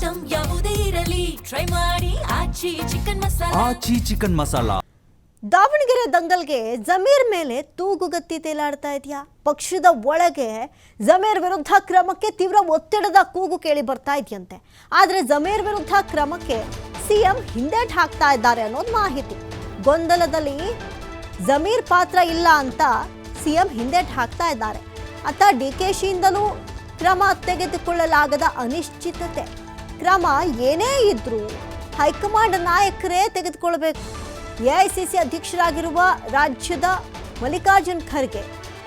Item ಯಾವುದೇ ಇರಲಿ try ಮಾಡಿ ಆಚಿ ಚಿಕನ್ ಮಸಾಲಾ. ದಾವಣಗೆರೆ ದಂಗಲ್ಗೆ ಜಮೀರ್ ಮೇಲೆ ತೂಗುಗತ್ತಿ ತೇಲಾಡ್ತಾ ಇದೆಯಾ? ಪಕ್ಷದ ಒಳಗೆ ಜಮೀರ್ ವಿರುದ್ಧ ಕ್ರಮಕ್ಕೆ ತೀವ್ರ ಒತ್ತಡದ ಕೂಗು ಕೇಳಿ ಬರ್ತಾ ಇದೆಯಂತೆ. ಆದರೆ ಜಮೀರ್ ವಿರುದ್ಧ ಕ್ರಮಕ್ಕೆ ಸಿಎಂ ಹಿಂದೇಟ್ ಹಾಕ್ತಾ ಇದ್ದಾರೆ ಅನ್ನೋದು ಮಾಹಿತಿ. ಗೊಂದಲದಲ್ಲಿ ಜಮೀರ್ ಪಾತ್ರ ಇಲ್ಲ ಅಂತ ಸಿಎಂ ಹಿಂದೇಟ್ ಹಾಕ್ತಾ ಇದ್ದಾರೆ. ಅತ್ತ ಡಿಕೆಶಿಯಿಂದಲೂ ಕ್ರಮ ತೆಗೆದುಕೊಳ್ಳಲಾಗದ ಅನಿಶ್ಚಿತತೆ. ಕ್ರಮ ಏನೇ ಇದ್ರೂ ಹೈಕಮಾಂಡ್ ನಾಯಕರೇ ತೆಗೆದುಕೊಳ್ಳಬೇಕು. ಎಐಸಿಸಿ ಅಧ್ಯಕ್ಷರಾಗಿರುವ ರಾಜ್ಯದ ಮಲ್ಲಿಕಾರ್ಜುನ್ ಖರ್ಗೆ,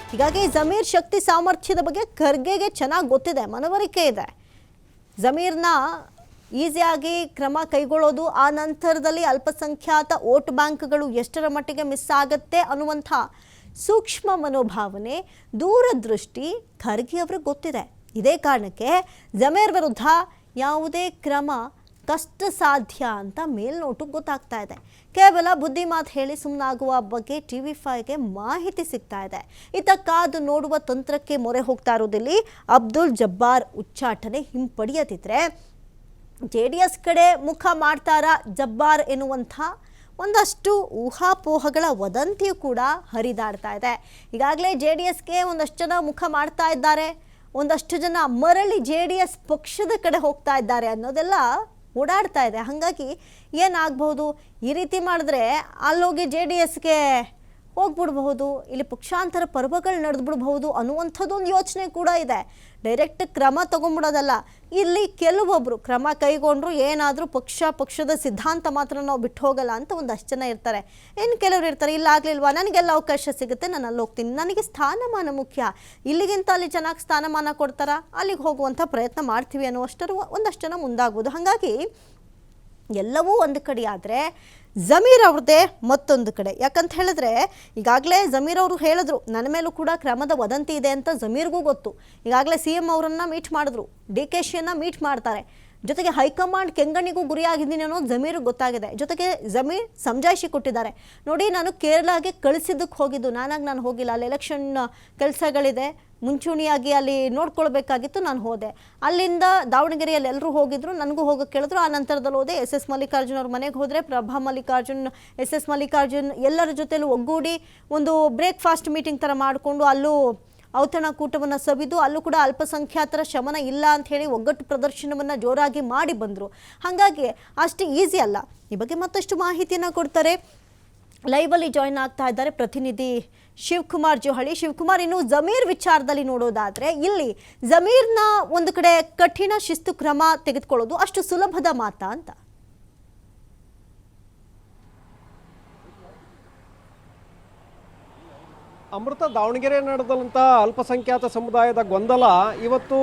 ಹೀಗಾಗಿ ಜಮೀರ್ ಶಕ್ತಿ ಸಾಮರ್ಥ್ಯದ ಬಗ್ಗೆ ಖರ್ಗೆಗೆ ಚೆನ್ನಾಗಿ ಗೊತ್ತಿದೆ, ಮನವರಿಕೆ ಇದೆ. ಜಮೀರ್ನ ಈಸಿಯಾಗಿ ಕ್ರಮ ಕೈಗೊಳ್ಳೋದು, ಆ ನಂತರದಲ್ಲಿ ಅಲ್ಪಸಂಖ್ಯಾತ ವೋಟ್ ಬ್ಯಾಂಕ್ಗಳು ಎಷ್ಟರ ಮಟ್ಟಿಗೆ ಮಿಸ್ ಆಗುತ್ತೆ ಅನ್ನುವಂಥ ಸೂಕ್ಷ್ಮ ಮನೋಭಾವನೆ, ದೂರದೃಷ್ಟಿ ಖರ್ಗೆ ಅವ್ರಿಗೆ ಗೊತ್ತಿದೆ. ಇದೇ ಕಾರಣಕ್ಕೆ ಜಮೀರ್ ವಿರುದ್ಧ ಯಾವುದೇ ಕ್ರಮ ಕಷ್ಟ ಸಾಧ್ಯ ಅಂತ ಮೇಲ್ನೋಟಕ್ಕೆ ಗೊತ್ತಾಗ್ತಾ ಇದೆ. ಕೇವಲ ಬುದ್ಧಿ ಮಾತು ಹೇಳಿ ಸುಮ್ಮನಾಗುವ ಬಗ್ಗೆ TV5ಗೆ ಮಾಹಿತಿ ಸಿಗ್ತಾ ಇದೆ. ಇತ್ತ ಕಾದು ನೋಡುವ ತಂತ್ರಕ್ಕೆ ಮೊರೆ ಹೋಗ್ತಾ ಇರೋದಿಲ್ಲಿ ಅಬ್ದುಲ್ ಜಬ್ಬಾರ್ ಉಚ್ಚಾಟನೆ ಹಿಂಪಡೆಯದಿದ್ರೆ JDS ಕಡೆ ಮುಖ ಮಾಡ್ತಾರ ಜಬ್ಬಾರ್ ಎನ್ನುವಂಥ ಒಂದಷ್ಟು ಊಹಾಪೋಹಗಳ ವದಂತಿಯೂ ಕೂಡ ಹರಿದಾಡ್ತಾ ಇದೆ. ಈಗಾಗಲೇ JDSಗೆ ಒಂದಷ್ಟು ಜನ ಮುಖ ಮಾಡ್ತಾ ಇದ್ದಾರೆ, ಒಂದಷ್ಟು ಜನ ಮರಳಿ JDS ಪಕ್ಷದ ಕಡೆ ಹೋಗ್ತಾ ಇದ್ದಾರೆ ಅನ್ನೋದೆಲ್ಲ ಓಡಾಡ್ತಾ ಇದೆ. ಹಾಗಾಗಿ ಏನಾಗಬಹುದು, ಈ ರೀತಿ ಮಾಡಿದ್ರೆ ಅಲ್ಲೋಗಿ JDSಗೆ ಹೋಗ್ಬಿಡ್ಬಹುದು, ಇಲ್ಲಿ ಪಕ್ಷಾಂತರ ಪರ್ವಗಳು ನಡೆದ್ಬಿಡ್ಬಹುದು ಅನ್ನುವಂಥದ್ದೊಂದು ಯೋಚನೆ ಕೂಡ ಇದೆ. ಡೈರೆಕ್ಟ್ ಕ್ರಮ ತಗೊಂಡ್ಬಿಡೋದಲ್ಲ, ಇಲ್ಲಿ ಕೆಲವೊಬ್ಬರು ಕ್ರಮ ಕೈಗೊಂಡ್ರು ಏನಾದರೂ ಪಕ್ಷದ ಸಿದ್ಧಾಂತ ಮಾತ್ರ ನಾವು ಬಿಟ್ಟು ಹೋಗಲ್ಲ ಅಂತ ಒಂದಷ್ಟು ಜನ ಇರ್ತಾರೆ. ಇನ್ನು ಕೆಲವರು ಇರ್ತಾರೆ, ಇಲ್ಲ ಆಗಲಿಲ್ವಾ, ನನಗೆಲ್ಲ ಅವಕಾಶ ಸಿಗುತ್ತೆ, ನಾನು ಅಲ್ಲಿ ಹೋಗ್ತೀನಿ, ನನಗೆ ಸ್ಥಾನಮಾನ ಮುಖ್ಯ, ಇಲ್ಲಿಗಿಂತ ಅಲ್ಲಿ ಚೆನ್ನಾಗಿ ಸ್ಥಾನಮಾನ ಕೊಡ್ತಾರಾ, ಅಲ್ಲಿಗೆ ಹೋಗುವಂಥ ಪ್ರಯತ್ನ ಮಾಡ್ತೀವಿ ಅನ್ನುವಷ್ಟರು ಒಂದಷ್ಟು ಜನ ಮುಂದಾಗ್ಬೋದು. ಹಾಗಾಗಿ ಎಲ್ಲವೂ ಒಂದು ಕಡೆ ಆದರೆ ಜಮೀರ್ ಅವ್ರದ್ದೇ ಮತ್ತೊಂದು ಕಡೆ. ಯಾಕಂತ ಹೇಳಿದ್ರೆ ಈಗಾಗಲೇ ಜಮೀರ್ ಅವರು ಹೇಳಿದ್ರು, ನನ್ನ ಮೇಲೂ ಕೂಡ ಕ್ರಮದ ವದಂತಿ ಇದೆ ಅಂತ ಜಮೀರ್ಗೂ ಗೊತ್ತು. ಈಗಾಗಲೇ CM ಅವರನ್ನು ಮೀಟ್ ಮಾಡಿದ್ರು, DKಶಿಯನ್ನು ಮೀಟ್ ಮಾಡ್ತಾರೆ. ಜೊತೆಗೆ ಹೈಕಮಾಂಡ್ ಕೆಂಗಣ್ಣಿಗೂ ಗುರಿಯಾಗಿದ್ದೀನಿ ಅನ್ನೋದು ಜಮೀರ್ಗೆ ಗೊತ್ತಾಗಿದೆ. ಜೊತೆಗೆ ಜಮೀರ್ ಸಮಜಾಯಿಷಿ ಕೊಟ್ಟಿದ್ದಾರೆ, ನೋಡಿ ನಾನು ಕೇರಳಗೆ ಕಳಿಸಿದ್ದಕ್ಕೆ ಹೋಗಿದ್ದು, ನಾನು ಹೋಗಿಲ್ಲ, ಅಲ್ಲಿ ಎಲೆಕ್ಷನ್ ಕೆಲಸಗಳಿದೆ, ಮುಂಚೂಣಿಯಾಗಿ ಅಲ್ಲಿ ನೋಡ್ಕೊಳ್ಬೇಕಾಗಿತ್ತು, ನಾನು ಹೋದೆ. ಅಲ್ಲಿಂದ ದಾವಣಗೆರೆಯಲ್ಲಿ ಎಲ್ಲರೂ ಹೋಗಿದ್ರು, ನನಗೂ ಹೋಗೋಕ್ಕೆ ಕೇಳಿದ್ರು. ಆ ನಂತರದಲ್ಲಿ ಹೋದೆ, SS ಮಲ್ಲಿಕಾರ್ಜುನ್ ಅವ್ರ ಮನೆಗೆ ಹೋದರೆ, ಪ್ರಭಾ ಮಲ್ಲಿಕಾರ್ಜುನ್, SS ಮಲ್ಲಿಕಾರ್ಜುನ್ ಎಲ್ಲರ ಜೊತೆಲೂ ಒಗ್ಗೂಡಿ ಒಂದು ಬ್ರೇಕ್ಫಾಸ್ಟ್ ಮೀಟಿಂಗ್ ಥರ ಮಾಡಿಕೊಂಡು ಅಲ್ಲೂ ಔತಣಕೂಟವನ್ನು ಸವಿದು ಅಲ್ಲೂ ಕೂಡ ಅಲ್ಪಸಂಖ್ಯಾತರ ಶಮನ ಇಲ್ಲ ಅಂತ ಹೇಳಿ ಒಗ್ಗಟ್ಟು ಪ್ರದರ್ಶನವನ್ನು ಜೋರಾಗಿ ಮಾಡಿ ಬಂದರು. ಹಾಗಾಗಿ ಅಷ್ಟು ಈಸಿ ಅಲ್ಲ. ಈ ಬಗ್ಗೆ ಮತ್ತಷ್ಟು ಮಾಹಿತಿಯನ್ನು ಕೊಡ್ತಾರೆ. ಲೈವಲ್ಲಿ ಜಾಯ್ನ್ ಆಗ್ತಾ ಇದ್ದಾರೆ ಪ್ರತಿನಿಧಿ ಶಿವಕುಮಾರ್ ಜೋಹಳಿ. ಶಿವಕುಮಾರ್, ಇನ್ನು ಜಮೀರ್ ವಿಚಾರದಲ್ಲಿ ನೋಡೋದಾದರೆ ಇಲ್ಲಿ ಜಮೀರ್ನ ಒಂದು ಕಡೆ ಕಠಿಣ ಶಿಸ್ತು ಕ್ರಮ ತೆಗೆದುಕೊಳ್ಳೋದು ಅಷ್ಟು ಸುಲಭದ ಮಾತಾ ಅಂತ? ಅಮೃತ, ದಾವಣಗೆರೆ ನಡೆದಂಥ ಅಲ್ಪಸಂಖ್ಯಾತ ಸಮುದಾಯದ ಗೊಂದಲ ಇವತ್ತು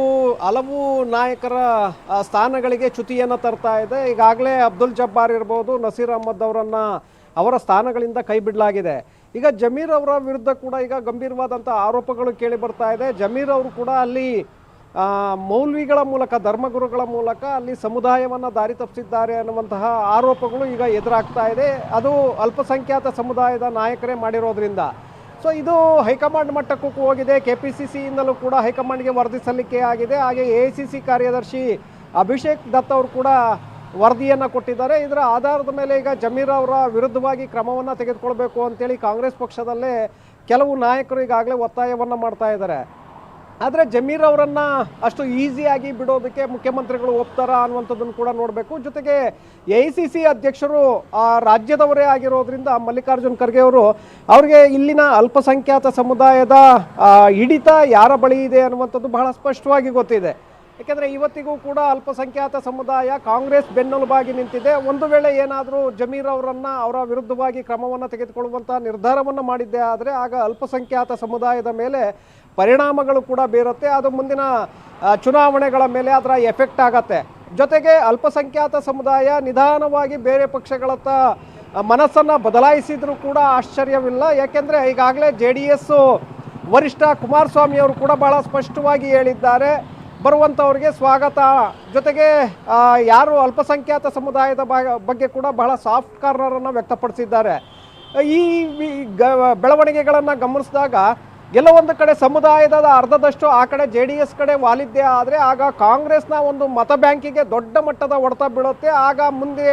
ಹಲವು ನಾಯಕರ ಸ್ಥಾನಗಳಿಗೆ ಚ್ಯುತಿಯನ್ನು ತರ್ತಾ ಇದೆ. ಈಗಾಗಲೇ ಅಬ್ದುಲ್ ಜಬ್ಬಾರ್ ಇರ್ಬೋದು, ನಸೀರ್ ಅಹಮದ್ ಅವರ ಸ್ಥಾನಗಳಿಂದ ಕೈ ಬಿಡಲಾಗಿದೆ. ಈಗ ಜಮೀರ್ ಅವರ ವಿರುದ್ಧ ಕೂಡ ಈಗ ಗಂಭೀರವಾದಂಥ ಆರೋಪಗಳು ಕೇಳಿ ಬರ್ತಾ ಇದೆ. ಜಮೀರ್ ಅವರು ಕೂಡ ಅಲ್ಲಿ ಮೌಲ್ವಿಗಳ ಮೂಲಕ, ಧರ್ಮಗುರುಗಳ ಮೂಲಕ ಅಲ್ಲಿ ಸಮುದಾಯವನ್ನು ದಾರಿ ತಪ್ಪಿಸಿದ್ದಾರೆ ಅನ್ನುವಂತಹ ಆರೋಪಗಳು ಈಗ ಎದುರಾಗ್ತಾ ಇದೆ. ಅದು ಅಲ್ಪಸಂಖ್ಯಾತ ಸಮುದಾಯದ ನಾಯಕರೇ ಮಾಡಿರೋದ್ರಿಂದ. ಸೊ ಇದು ಹೈಕಮಾಂಡ್ ಮಟ್ಟಕ್ಕೂ ಹೋಗಿದೆ. KPCCಯಿಂದಲೂ ಕೂಡ ಹೈಕಮಾಂಡ್ಗೆ ವರದಿ ಸಲ್ಲಿಕೆ ಆಗಿದೆ. ಹಾಗೆ AICC ಕಾರ್ಯದರ್ಶಿ ಅಭಿಷೇಕ್ ದತ್ ಅವರು ಕೂಡ ವರದಿಯನ್ನು ಕೊಟ್ಟಿದ್ದಾರೆ. ಇದರ ಆಧಾರದ ಮೇಲೆ ಈಗ ಜಮೀರ್ ಅವರ ವಿರುದ್ಧವಾಗಿ ಕ್ರಮವನ್ನು ತೆಗೆದುಕೊಳ್ಬೇಕು ಅಂತೇಳಿ ಕಾಂಗ್ರೆಸ್ ಪಕ್ಷದಲ್ಲೇ ಕೆಲವು ನಾಯಕರು ಈಗಾಗಲೇ ಒತ್ತಾಯವನ್ನು ಮಾಡ್ತಾ ಇದ್ದಾರೆ. ಆದರೆ ಜಮೀರ್ ಅವರನ್ನು ಅಷ್ಟು ಈಸಿಯಾಗಿ ಬಿಡೋದಕ್ಕೆ ಮುಖ್ಯಮಂತ್ರಿಗಳು ಒಪ್ತಾರಾ ಅನ್ನುವಂಥದ್ದನ್ನು ಕೂಡ ನೋಡಬೇಕು. ಜೊತೆಗೆ AICC ಅಧ್ಯಕ್ಷರು ರಾಜ್ಯದವರೇ ಆಗಿರೋದ್ರಿಂದ ಮಲ್ಲಿಕಾರ್ಜುನ್ ಖರ್ಗೆ ಅವರು, ಅವ್ರಿಗೆ ಇಲ್ಲಿನ ಅಲ್ಪಸಂಖ್ಯಾತ ಸಮುದಾಯದ ಹಿಡಿತ ಯಾರ ಬಳಿ ಇದೆ ಅನ್ನುವಂಥದ್ದು ಬಹಳ ಸ್ಪಷ್ಟವಾಗಿ ಗೊತ್ತಿದೆ. ಯಾಕೆಂದರೆ ಇವತ್ತಿಗೂ ಕೂಡ ಅಲ್ಪಸಂಖ್ಯಾತ ಸಮುದಾಯ ಕಾಂಗ್ರೆಸ್ ಬೆನ್ನೆಲುಬಾಗಿ ನಿಂತಿದೆ. ಒಂದು ವೇಳೆ ಏನಾದರೂ ಜಮೀರ್ ಅವರ ವಿರುದ್ಧವಾಗಿ ಕ್ರಮವನ್ನು ತೆಗೆದುಕೊಳ್ಳುವಂಥ ನಿರ್ಧಾರವನ್ನು ಮಾಡಿದ್ದೇ ಆದರೆ ಆಗ ಅಲ್ಪಸಂಖ್ಯಾತ ಸಮುದಾಯದ ಮೇಲೆ ಪರಿಣಾಮಗಳು ಕೂಡ ಬೀರುತ್ತೆ. ಅದು ಮುಂದಿನ ಚುನಾವಣೆಗಳ ಮೇಲೆ ಅದರ ಎಫೆಕ್ಟ್ ಆಗತ್ತೆ. ಜೊತೆಗೆ ಅಲ್ಪಸಂಖ್ಯಾತ ಸಮುದಾಯ ನಿಧಾನವಾಗಿ ಬೇರೆ ಪಕ್ಷಗಳತ್ತ ಮನಸ್ಸನ್ನು ಬದಲಾಯಿಸಿದರೂ ಕೂಡ ಆಶ್ಚರ್ಯವಿಲ್ಲ. ಯಾಕೆಂದರೆ ಈಗಾಗಲೇ JDS ವರಿಷ್ಠ ಕುಮಾರಸ್ವಾಮಿ ಅವರು ಕೂಡ ಬಹಳ ಸ್ಪಷ್ಟವಾಗಿ ಹೇಳಿದ್ದಾರೆ, ಬರುವಂಥವ್ರಿಗೆ ಸ್ವಾಗತ. ಜೊತೆಗೆ ಯಾರು ಅಲ್ಪಸಂಖ್ಯಾತ ಸಮುದಾಯದ ಬಗ್ಗೆ ಕೂಡ ಬಹಳ ಸಾಫ್ಟ್ ಕಾರ್ನರನ್ನು ವ್ಯಕ್ತಪಡಿಸಿದ್ದಾರೆ. ಈ ಬೆಳವಣಿಗೆಗಳನ್ನು ಗಮನಿಸಿದಾಗ ಕೆಲವೊಂದು ಕಡೆ ಸಮುದಾಯದ ಅರ್ಧದಷ್ಟು ಆ ಕಡೆ JDS ಕಡೆ ವಾಲಿದ್ದೇ ಆದರೆ ಆಗ ಕಾಂಗ್ರೆಸ್ನ ಒಂದು ಮತ ಬ್ಯಾಂಕಿಗೆ ದೊಡ್ಡ ಮಟ್ಟದ ಹೊಡೆತ ಬೀಳುತ್ತೆ. ಆಗ ಮುಂದೆ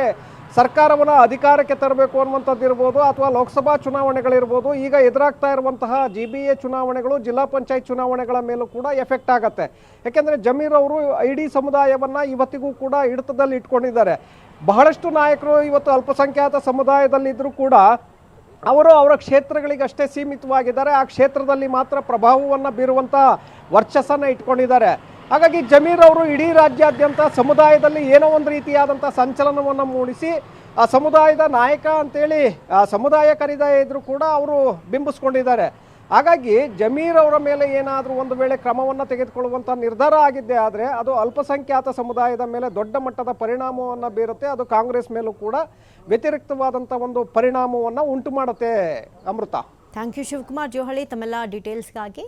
ಸರ್ಕಾರವನ್ನು ಅಧಿಕಾರಕ್ಕೆ ತರಬೇಕು ಅನ್ನುವಂಥದ್ದು ಇರ್ಬೋದು, ಅಥವಾ ಲೋಕಸಭಾ ಚುನಾವಣೆಗಳಿರ್ಬೋದು, ಈಗ ಎದುರಾಗ್ತಾ ಇರುವಂತಹ GBA ಚುನಾವಣೆಗಳು, ಜಿಲ್ಲಾ ಪಂಚಾಯತ್ ಚುನಾವಣೆಗಳ ಮೇಲೂ ಕೂಡ ಎಫೆಕ್ಟ್ ಆಗುತ್ತೆ. ಯಾಕೆಂದರೆ ಜಮೀರ್ ಅವರು ಇಡೀ ಸಮುದಾಯವನ್ನು ಇವತ್ತಿಗೂ ಕೂಡ ಹಿಡಿತದಲ್ಲಿ ಇಟ್ಕೊಂಡಿದ್ದಾರೆ. ಬಹಳಷ್ಟು ನಾಯಕರು ಇವತ್ತು ಅಲ್ಪಸಂಖ್ಯಾತ ಸಮುದಾಯದಲ್ಲಿದ್ದರೂ ಕೂಡ ಅವರು ಅವರ ಕ್ಷೇತ್ರಗಳಿಗೆ ಅಷ್ಟೇ ಸೀಮಿತವಾಗಿದ್ದಾರೆ. ಆ ಕ್ಷೇತ್ರದಲ್ಲಿ ಮಾತ್ರ ಪ್ರಭಾವವನ್ನು ಬೀರುವಂಥ ವರ್ಚಸ್ಸನ್ನು ಇಟ್ಕೊಂಡಿದ್ದಾರೆ. ಹಾಗಾಗಿ ಜಮೀರ್ ಅವರು ಇಡೀ ರಾಜ್ಯಾದ್ಯಂತ ಸಮುದಾಯದಲ್ಲಿ ಏನೋ ಒಂದು ರೀತಿಯಾದಂಥ ಸಂಚಲನವನ್ನು ಮೂಡಿಸಿ ಆ ಸಮುದಾಯದ ನಾಯಕ ಅಂತೇಳಿ ಸಮುದಾಯ ಕರೀದೇ ಇದ್ರೂ ಕೂಡ ಅವರು ಬಿಂಬಿಸ್ಕೊಂಡಿದ್ದಾರೆ. ಹಾಗಾಗಿ ಜಮೀರ್ ಅವರ ಮೇಲೆ ಏನಾದರೂ ಒಂದು ವೇಳೆ ಕ್ರಮವನ್ನು ತೆಗೆದುಕೊಳ್ಳುವಂಥ ನಿರ್ಧಾರ ಆಗಿದ್ದೇ ಆದರೆ ಅದು ಅಲ್ಪಸಂಖ್ಯಾತ ಸಮುದಾಯದ ಮೇಲೆ ದೊಡ್ಡ ಮಟ್ಟದ ಪರಿಣಾಮವನ್ನು ಬೀರುತ್ತೆ. ಅದು ಕಾಂಗ್ರೆಸ್ ಮೇಲೂ ಕೂಡ ವ್ಯತಿರಿಕ್ತವಾದಂಥ ಒಂದು ಪರಿಣಾಮವನ್ನು ಉಂಟು ಮಾಡುತ್ತೆ. ಅಮೃತ. ಥ್ಯಾಂಕ್ ಯು ಶಿವಕುಮಾರ್ ಜೋಹಳಿ ತಮ್ಮೆಲ್ಲ ಡೀಟೇಲ್ಸ್ಗಾಗಿ.